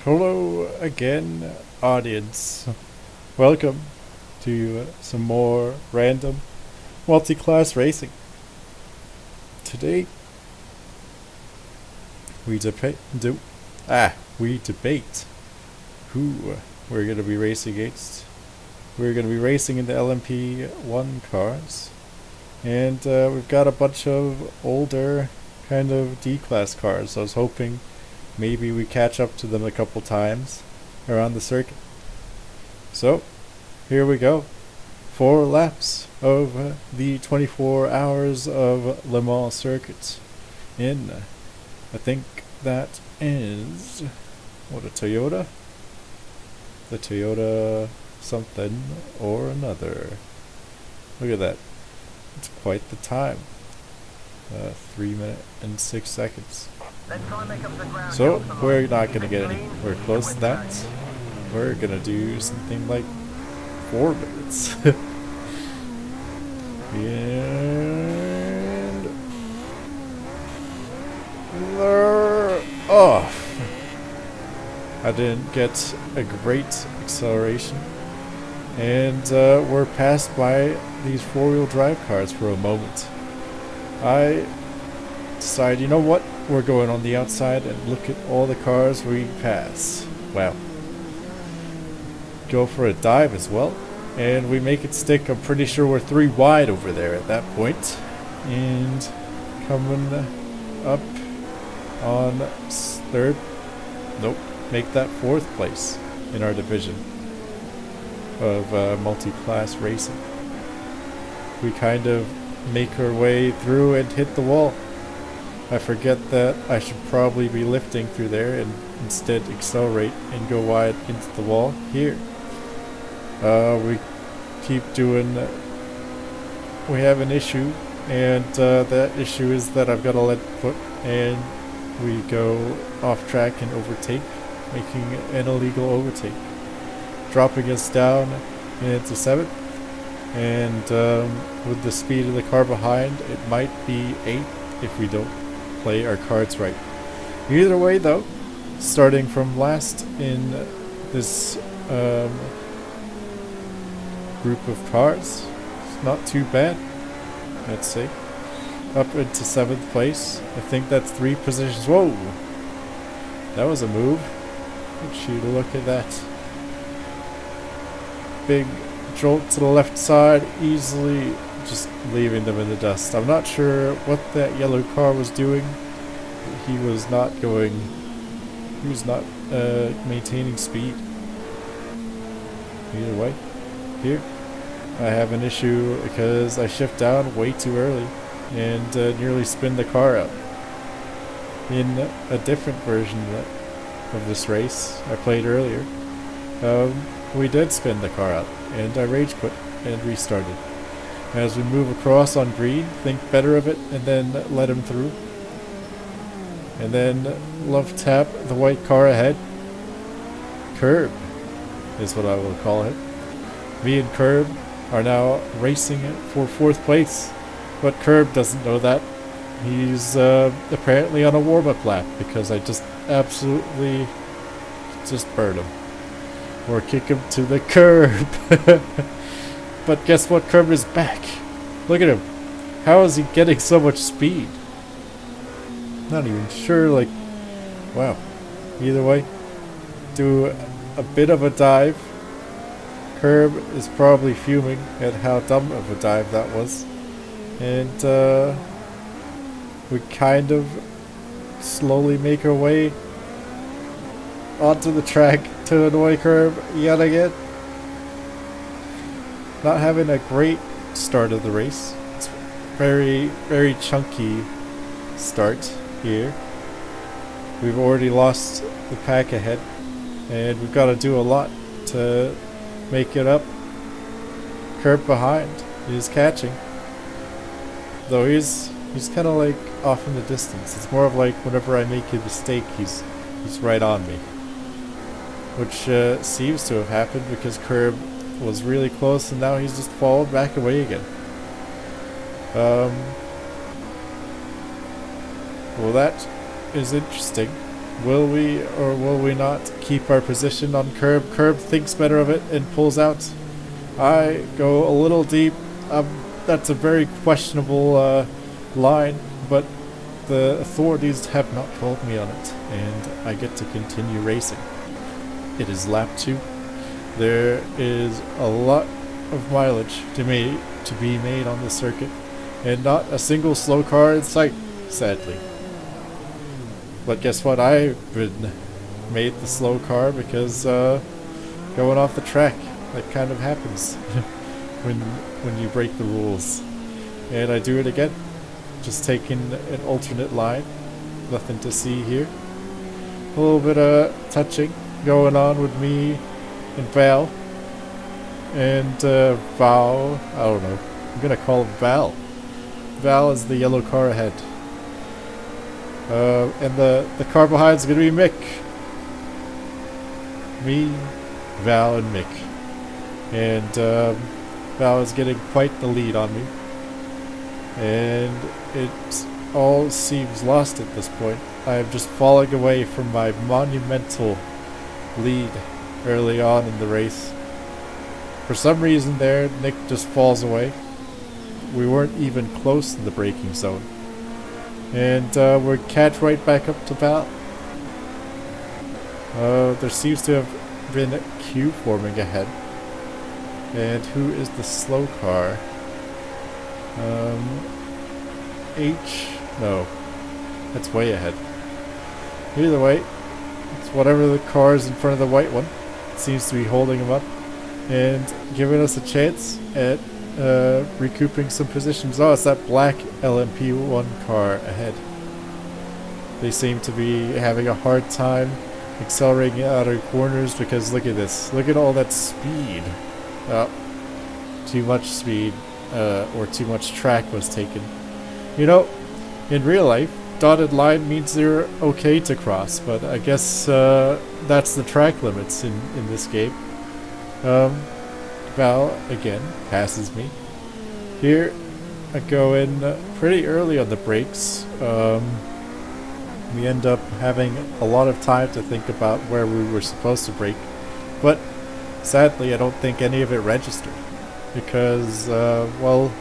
Hello again, audience. Welcome to some more random multi-class racing. Today, we debate who we're going to be racing against. We're going to be racing in the LMP1 cars, and we've got a bunch of older kind of D-class cars. I was hoping maybe we catch up to them a couple times around the circuit. So, here we go. 4 laps of the 24 hours of Le Mans circuit. I think that is, a Toyota? The Toyota something or another. Look at that. It's quite the time. 3 minutes and 6 seconds. So, we're not going to get anywhere close to that. We're going to do something like 4 minutes. And they're off. I didn't get a great acceleration. And we're passed by these 4-wheel drive cars for a moment. I decided, you know what? We're going on the outside and look at all the cars we pass. Wow. Go for a dive as well. And we make it stick. I'm pretty sure we're 3 wide over there at that point. And coming up on 3rd. Nope. Make that 4th place in our division of multi-class racing. We kind of make our way through and hit the wall. I forget that I should probably be lifting through there and instead accelerate and go wide into the wall here. We keep doing, we have an issue, and that issue is that I've got a lead foot, and we go off track and overtake, making an illegal overtake, dropping us down into 7th, and with the speed of the car behind, it might be 8th if we don't play our cards right. Either way though, starting from last in this group of cars, it's not too bad, let's say. Up into 7th place. I think that's 3 positions. Whoa! That was a move. Would you look at that. Big jolt to the left side, easily just leaving them in the dust. I'm not sure what that yellow car was doing. He was not maintaining speed. Either way, here I have an issue because I shift down way too early and nearly spin the car out. In a different version of this race I played earlier, we did spin the car out and I rage quit and restarted. As we move across on green, think better of it and then let him through. And then love tap the white car ahead. Curb is what I will call it. Me and Curb are now racing for 4th place. But Curb doesn't know that. He's apparently on a warm-up lap because I just absolutely just burned him. Or kick him to the curb. But guess what? Curb is back. Look at him. How is he getting so much speed? Not even sure, like, wow. Either way, do a bit of a dive. Curb is probably fuming at how dumb of a dive that was. And we kind of slowly make our way onto the track to annoy Curb yet again. Not having a great start of the race. It's very, very chunky start here. We've already lost the pack ahead, and we've got to do a lot to make it up. Curb behind is catching, though he's kind of like off in the distance. It's more of like whenever I make a mistake, he's right on me, which seems to have happened because Curb was really close and now he's just fallen back away again. Well, that is interesting. Will we or will we not keep our position on curb? Curb thinks better of it and pulls out. I go a little deep. That's a very questionable line, but the authorities have not called me on it, and I get to continue racing. It is lap 2. There is a lot of mileage to be made on this circuit, and not a single slow car in sight, sadly. But guess what? I've been made the slow car because going off the track, that kind of happens when you break the rules. And I do it again, just taking an alternate line. Nothing to see here. A little bit of touching going on with me and Val. And Val, I don't know. I'm gonna call him Val. Val is the yellow car ahead. And the car behind is gonna be Mick. Me, Val, and Mick. And Val is getting quite the lead on me. And it all seems lost at this point. I am just falling away from my monumental lead early on in the race. For some reason there, Nick just falls away. We weren't even close to the braking zone. And we're catch right back up to Val. There seems to have been a queue forming ahead. And who is the slow car? No. That's way ahead. Either way, it's whatever the car is in front of the white one. It seems to be holding him up and giving us a chance at recouping some positions. Oh, it's that black LMP1 car ahead. They seem to be having a hard time accelerating out of corners because look at this. Look at all that speed. Too much speed or too much track was taken. You know, in real life, dotted line means they're okay to cross, but I guess that's the track limits in this game. Val, again, passes me. Here, I go in pretty early on the brakes. We end up having a lot of time to think about where we were supposed to brake, but sadly, I don't think any of it registered. Because, well,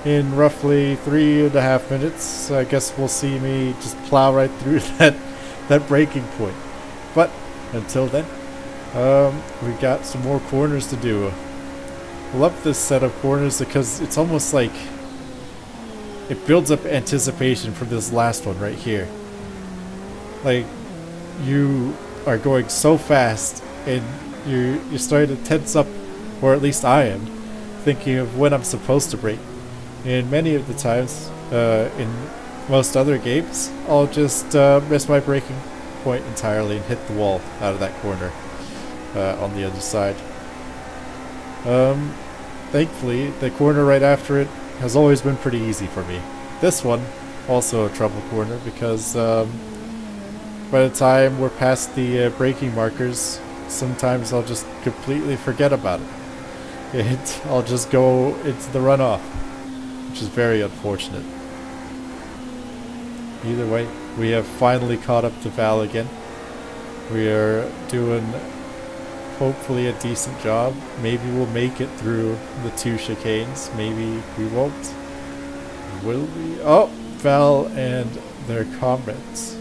in roughly 3.5 minutes, I guess we'll see me just plow right through that braking point. But until then, we got some more corners to do. I love this set of corners because it's almost like it builds up anticipation for this last one right here. Like, you are going so fast and you're starting to tense up, or at least I am, thinking of when I'm supposed to brake. And many of the times, in most other games, I'll just miss my braking point entirely and hit the wall out of that corner on the other side. Thankfully, the corner right after it has always been pretty easy for me. This one, also a trouble corner because by the time we're past the braking markers, sometimes I'll just completely forget about it. And I'll just go into the runoff, which is very unfortunate. Either way, we have finally caught up to Val again. We are doing hopefully a decent job. Maybe we'll make it through the 2 chicanes. Maybe we won't. Will we? Oh, Val and their comrades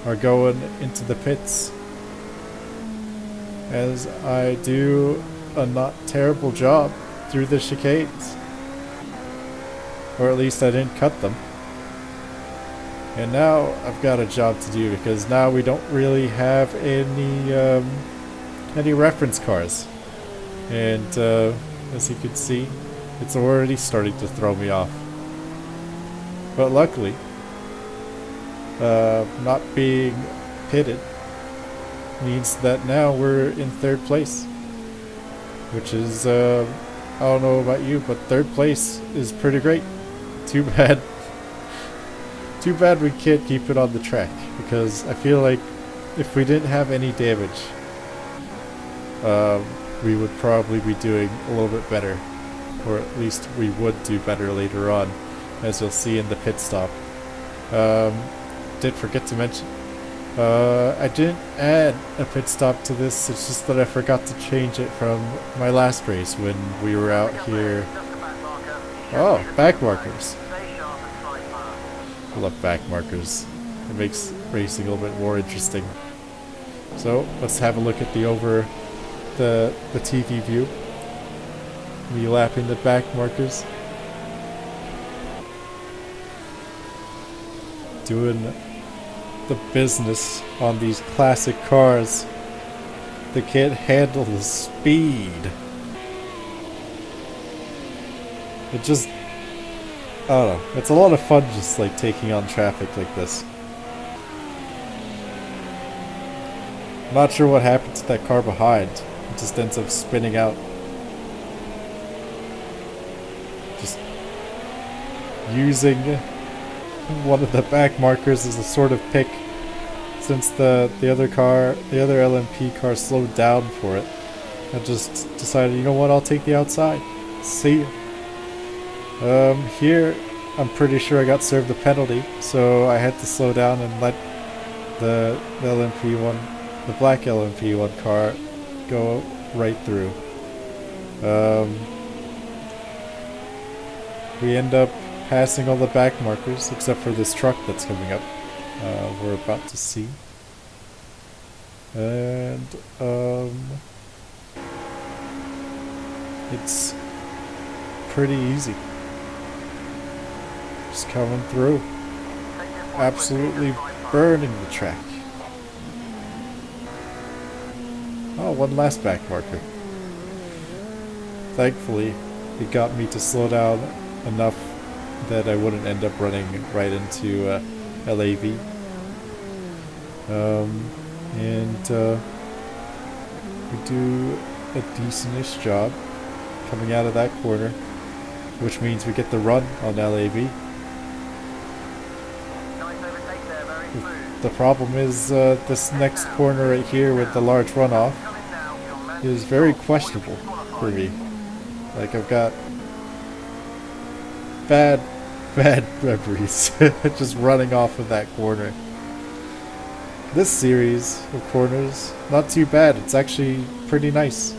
are going into the pits. As I do a not terrible job through the chicanes. Or at least I didn't cut them. And now I've got a job to do because now we don't really have any reference cars. And as you can see, it's already starting to throw me off. But luckily, not being pitted means that now we're in 3rd place. Which is, I don't know about you, but 3rd place is pretty great. Too bad we can't keep it on the track, because I feel like if we didn't have any damage, we would probably be doing a little bit better, or at least we would do better later on, as you'll see in the pit stop. Did forget to mention, I didn't add a pit stop to this, it's just that I forgot to change it from my last race when we were out here. Oh, back markers. I love back markers. It makes racing a little bit more interesting. So, let's have a look at the TV view. Me lapping the back markers. Doing the business on these classic cars that can't handle the speed. It just, I don't know, it's a lot of fun just like taking on traffic like this. I'm not sure what happened to that car behind. It just ends up spinning out. Just using one of the back markers as a sort of pick, since the other LMP car slowed down for it. I just decided, you know what, I'll take the outside. See ya. Here, I'm pretty sure I got served a penalty, so I had to slow down and let the LMP1, the black LMP1 car, go right through. We end up passing all the back markers, except for this truck that's coming up. We're about to see. And, it's pretty easy. Just coming through. Absolutely burning the track. Oh, one last back marker. Thankfully, it got me to slow down enough that I wouldn't end up running right into LAV. We do a decentish job coming out of that corner, which means we get the run on LAV. The problem is this next corner right here with the large runoff is very questionable for me. Like, I've got bad memories just running off of that corner. This series of corners, not too bad. It's actually pretty nice.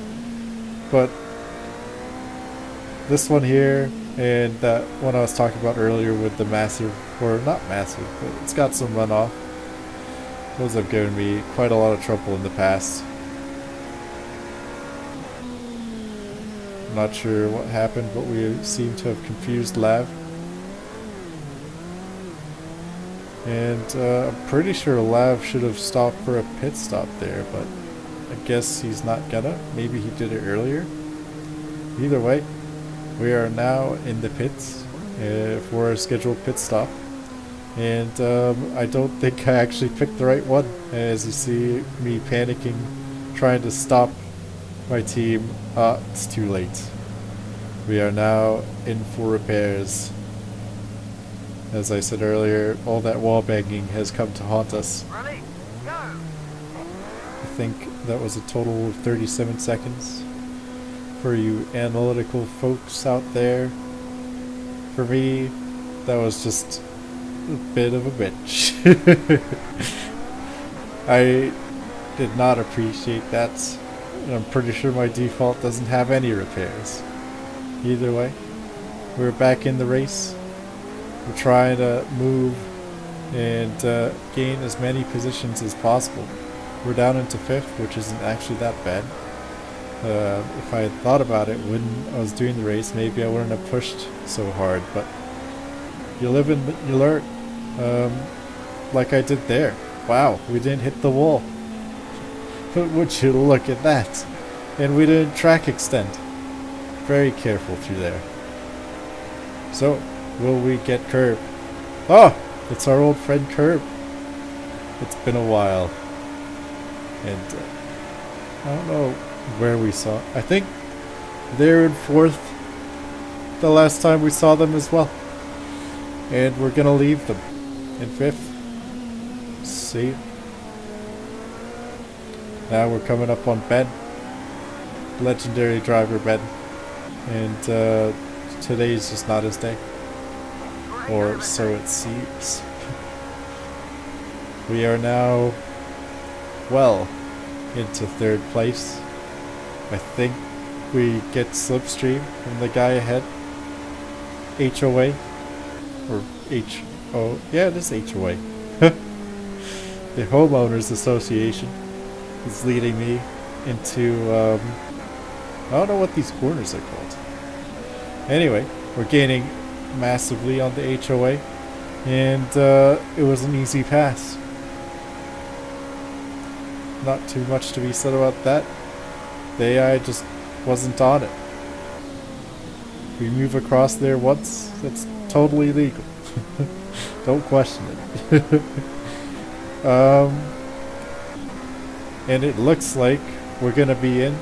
But this one here and that one I was talking about earlier with the massive, or not massive, but it's got some runoff. Those have given me quite a lot of trouble in the past. I'm not sure what happened, but we seem to have confused Lav. And I'm pretty sure Lav should have stopped for a pit stop there, but I guess he's not gonna. Maybe he did it earlier. Either way, we are now in the pits for our scheduled pit stop. And I don't think I actually picked the right one. As you see me panicking, trying to stop my team. It's too late. We are now in for repairs. As I said earlier, all that wall banging has come to haunt us. Ready? Go! I think that was a total of 37 seconds. For you analytical folks out there, for me, that was just a bit of a bitch. I did not appreciate that. And I'm pretty sure my default doesn't have any repairs. Either way, we're back in the race. We're trying to move and gain as many positions as possible. We're down into 5th, which isn't actually that bad. If I had thought about it when I was doing the race, maybe I wouldn't have pushed so hard, but you live and you learn. Like I did there. Wow, we didn't hit the wall. But would you look at that? And we didn't track extend. Very careful through there. So, will we get Curb? Oh! It's our old friend Curb. It's been a while. And I don't know where we saw. I think they're in 4th the last time we saw them as well. And we're gonna leave them in 5th. See? Now we're coming up on Ben. Legendary driver Ben. And today's just not his day. Or so it seems. We are now well into third place. I think we get slipstream from the guy ahead. HOA. Or HO. Yeah, it is HOA. The Homeowners Association is leading me into, I don't know what these corners are called. Anyway, we're gaining massively on the HOA, and it was an easy pass. Not too much to be said about that. The AI just wasn't on it. We move across there once, that's totally legal. Don't question it. And it looks like we're gonna be in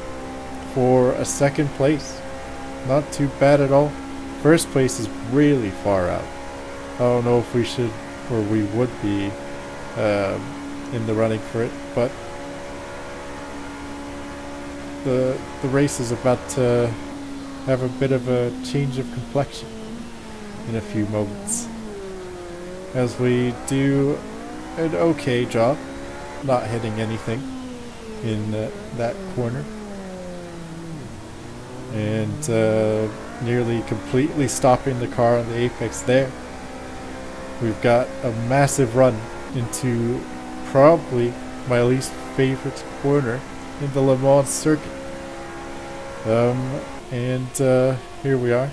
for a second place. Not too bad at all. First place is really far out. I don't know if we should or we would be in the running for it, but the race is about to have a bit of a change of complexion in a few moments, as we do an okay job not hitting anything in that corner, and nearly completely stopping the car on the apex there. We've got a massive run into probably my least favorite corner in the Le Mans circuit. And here we are.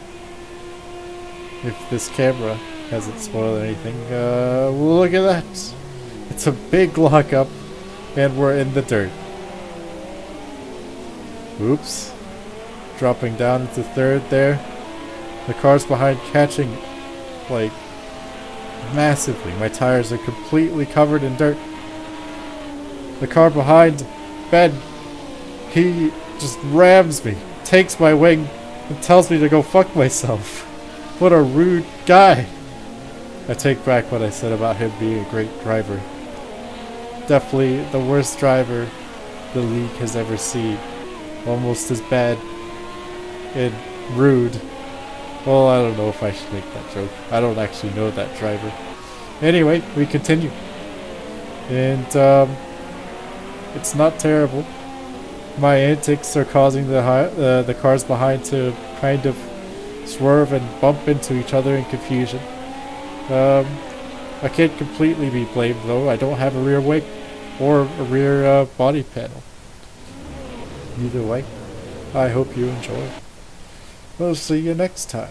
If this camera hasn't spoiled anything, look at that. It's a big lockup, and we're in the dirt. Oops. Dropping down into third there. The cars behind catching, like, massively. My tires are completely covered in dirt. The car behind, Ben, he just rams me, takes my wing, and tells me to go fuck myself. What a rude guy. I take back what I said about him being a great driver. Definitely the worst driver the league has ever seen. Almost as bad and rude. Well, I don't know if I should make that joke. I don't actually know that driver. Anyway, we continue. And it's not terrible. My antics are causing the cars behind to kind of swerve and bump into each other in confusion. I can't completely be blamed though. I don't have a rear wing or a rear body panel. Either way, I hope you enjoy. We'll see you next time.